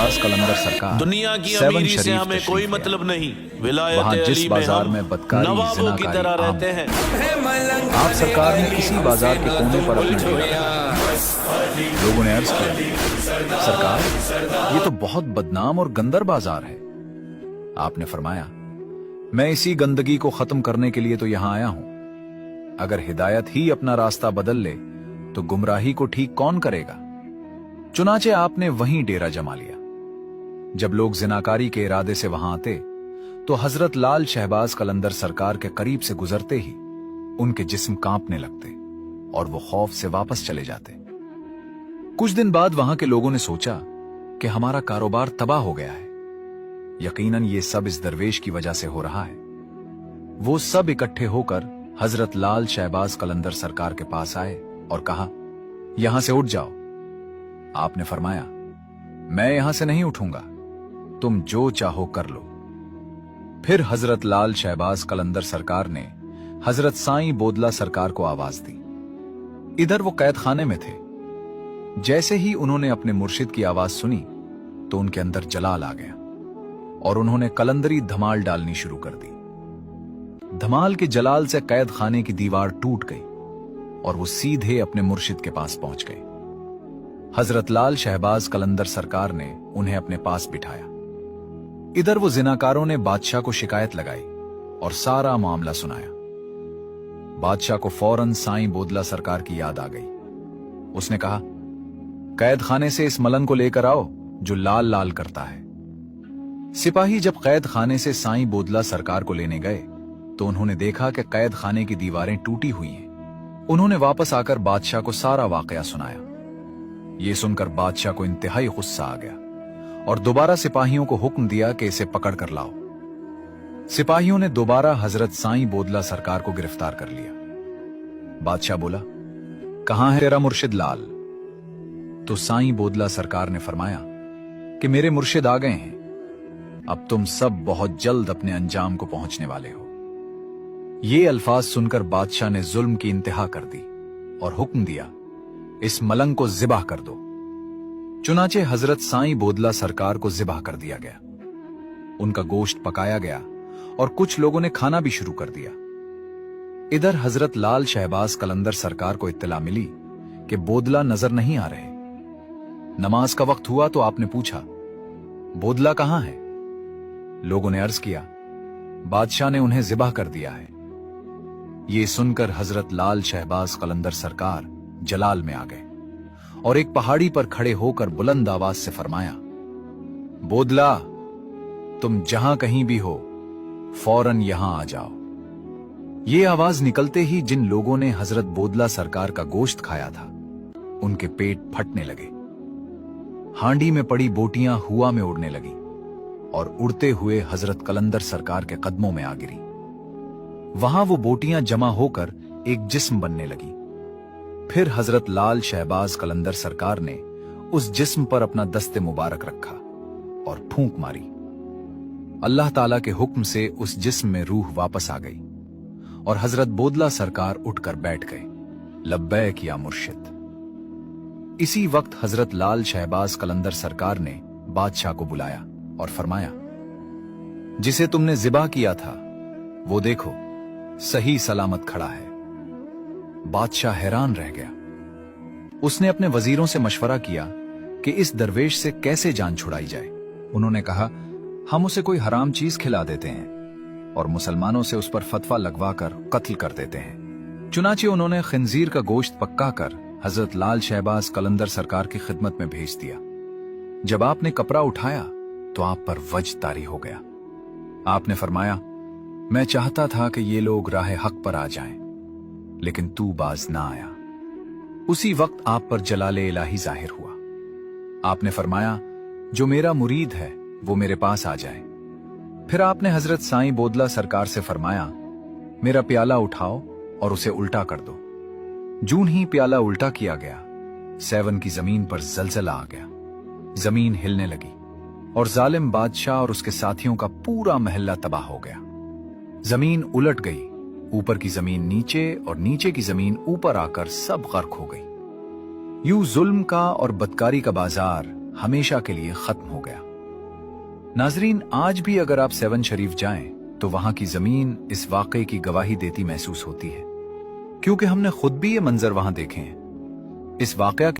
शहबाज कलंदर सरकार दुनिया की सेवन अमीरी से शरीफ हमें तशरीफ कोई ले मतलब आए। नहीं। विलायत वहाँ जिस अली में बाजार हम में बदकारी, नवाबों की ज़िनाकारी तरह आम रहते हैं। आप सरकार ने इसी बाजार के कोने पर अपना डेरा रखा। लोगों ने अर्ज किया, सरकार ये तो बहुत बदनाम और गंदर बाजार है। आपने फरमाया, मैं इसी गंदगी को खत्म करने के लिए तो यहां आया हूं। अगर हिदायत ही अपना रास्ता बदल ले तो गुमराही को ठीक कौन करेगा। चुनाचे आपने वहीं डेरा जमा लिया। जब लोग जिनाकारी के इरादे से वहां आते तो हजरत लाल शहबाज कलंदर सरकार के करीब से गुजरते ही उनके जिस्म कांपने लगते और वो खौफ से वापस चले जाते। कुछ दिन बाद वहां के लोगों ने सोचा कि हमारा कारोबार तबाह हो गया है। यकीनन ये सब इस दरवेश की वजह से हो रहा है। वो सब इकट्ठे होकर हजरत लाल शहबाज कलंदर सरकार के पास आए और कहा, यहां से उठ जाओ। आपने फरमाया, मैं यहां से नहीं उठूंगा, तुम जो चाहो कर लो। फिर हजरत लाल शहबाज कलंदर सरकार ने हजरत साईं बोदला सरकार को आवाज दी। इधर वो कैद खाने में थे। जैसे ही उन्होंने अपने मुर्शिद की आवाज सुनी तो उनके अंदर जलाल आ गया और उन्होंने कलंदरी धमाल डालनी शुरू कर दी। धमाल के जलाल से कैद खाने की दीवार टूट गई और वो सीधे अपने मुर्शिद के पास पहुंच गए। हजरत लाल शहबाज कलंदर सरकार ने उन्हें अपने पास बिठाया। इधर वो जिनाकारों ने बादशाह को शिकायत लगाई और सारा मामला सुनाया। बादशाह को फौरन साईं बोदला सरकार की याद आ गई। उसने कहा, कैद खाने से इस मलंग को लेकर आओ जो लाल लाल करता है। सिपाही जब कैद खाने से साईं बोदला सरकार को लेने गए तो उन्होंने देखा कि कैद खाने की दीवारें टूटी हुई हैं। उन्होंने वापस आकर बादशाह को सारा वाकया सुनाया। ये सुनकर बादशाह को इंतहाई गुस्सा आ गया और दोबारा सिपाहियों को हुक्म दिया कि इसे पकड़ कर लाओ। सिपाहियों ने दोबारा हजरत साईं बोदला सरकार को गिरफ्तार कर लिया। बादशाह बोला, कहां है तेरा मुर्शिद लाल? तो साईं बोदला सरकार ने फरमाया कि मेरे मुर्शिद आ गए हैं। अब तुम सब बहुत जल्द अपने अंजाम को पहुंचने वाले हो। ये अल्फाज सुनकर बादशाह ने जुल्म की इंतहा कर दी और हुक्म दिया, इस मलंग को ज़िबाह कर दो। चुनाचे हजरत साईं बोदला सरकार को ज़िबाह कर दिया गया। उनका गोश्त पकाया गया और कुछ लोगों ने खाना भी शुरू कर दिया। इधर हजरत लाल शहबाज कलंदर सरकार को इत्तला मिली कि बोदला नजर नहीं आ रहे। नमाज का वक्त हुआ तो आपने पूछा, बोदला कहां है? लोगों ने अर्ज किया, बादशाह ने उन्हें ज़िबाह कर दिया है। ये सुनकर हजरत लाल शहबाज कलंदर सरकार जलाल में आ गए और एक पहाड़ी पर खड़े होकर बुलंद आवाज से फरमाया, बोदला तुम जहां कहीं भी हो फौरन यहां आ जाओ। ये आवाज निकलते ही जिन लोगों ने हजरत बोदला सरकार का गोश्त खाया था उनके पेट फटने लगे। हांडी में पड़ी बोटियां हुआ में उड़ने लगी और उड़ते हुए हजरत कलंदर सरकार के कदमों में आ गिरी। वहां वो बोटियां जमा होकर एक जिस्म बनने लगी। फिर हजरत लाल शहबाज कलंदर सरकार ने उस जिस्म पर अपना दस्ते मुबारक रखा और फूंक मारी। अल्लाह ताला के हुक्म से उस जिस्म में रूह वापस आ गई और हजरत बोदला सरकार उठकर बैठ गए। लब्बैक या मुर्शिद। इसी वक्त हजरत लाल शहबाज कलंदर सरकार ने बादशाह को बुलाया और फरमाया, जिसे तुमने ज़िबाह किया था वो देखो सही सलामत खड़ा है। बादशाह हैरान रह गया। उसने अपने वजीरों से मशवरा किया कि इस दरवेश से कैसे जान छुड़ाई जाए। उन्होंने कहा, हम उसे कोई हराम चीज खिला देते हैं और मुसलमानों से उस पर फतवा लगवाकर कत्ल कर देते हैं। चुनाचे उन्होंने खिंजीर का गोश्त पक्का कर हजरत लाल शहबाज कलंदर सरकार की खिदमत में भेज दिया। जब आपने कपड़ा उठाया तो आप पर वज तारी हो गया। आपने फरमाया, मैं चाहता था कि ये लोग राह हक पर आ जाएं, लेकिन तू बाज ना आया। उसी वक्त आप पर जलाले इलाही जाहिर हुआ। आपने फरमाया, जो मेरा मुरीद है वो मेरे पास आ जाए। फिर आपने हजरत साईं बोदला सरकार से फरमाया, मेरा प्याला उठाओ और उसे उल्टा कर दो। जून ही प्याला उल्टा किया गया, सेवन की जमीन पर जलजला आ गया। जमीन हिलने लगी और जालिम बादशाह और उसके साथियों का पूरा महल्ला तबाह हो गया। जमीन उलट गई, ऊपर की जमीन नीचे और नीचे की जमीन ऊपर आकर सब गर्क हो गई। यूं जुल्म का और बदकारी का बाजार हमेशा के लिए खत्म हो गया। नाजरीन, आज भी अगर आप 7 शरीफ जाएं तो वहां की जमीन इस वाकये की गवाही देती महसूस होती है, क्योंकि हमने खुद भी ये मंजर वहां देखे हैं। इस वाकया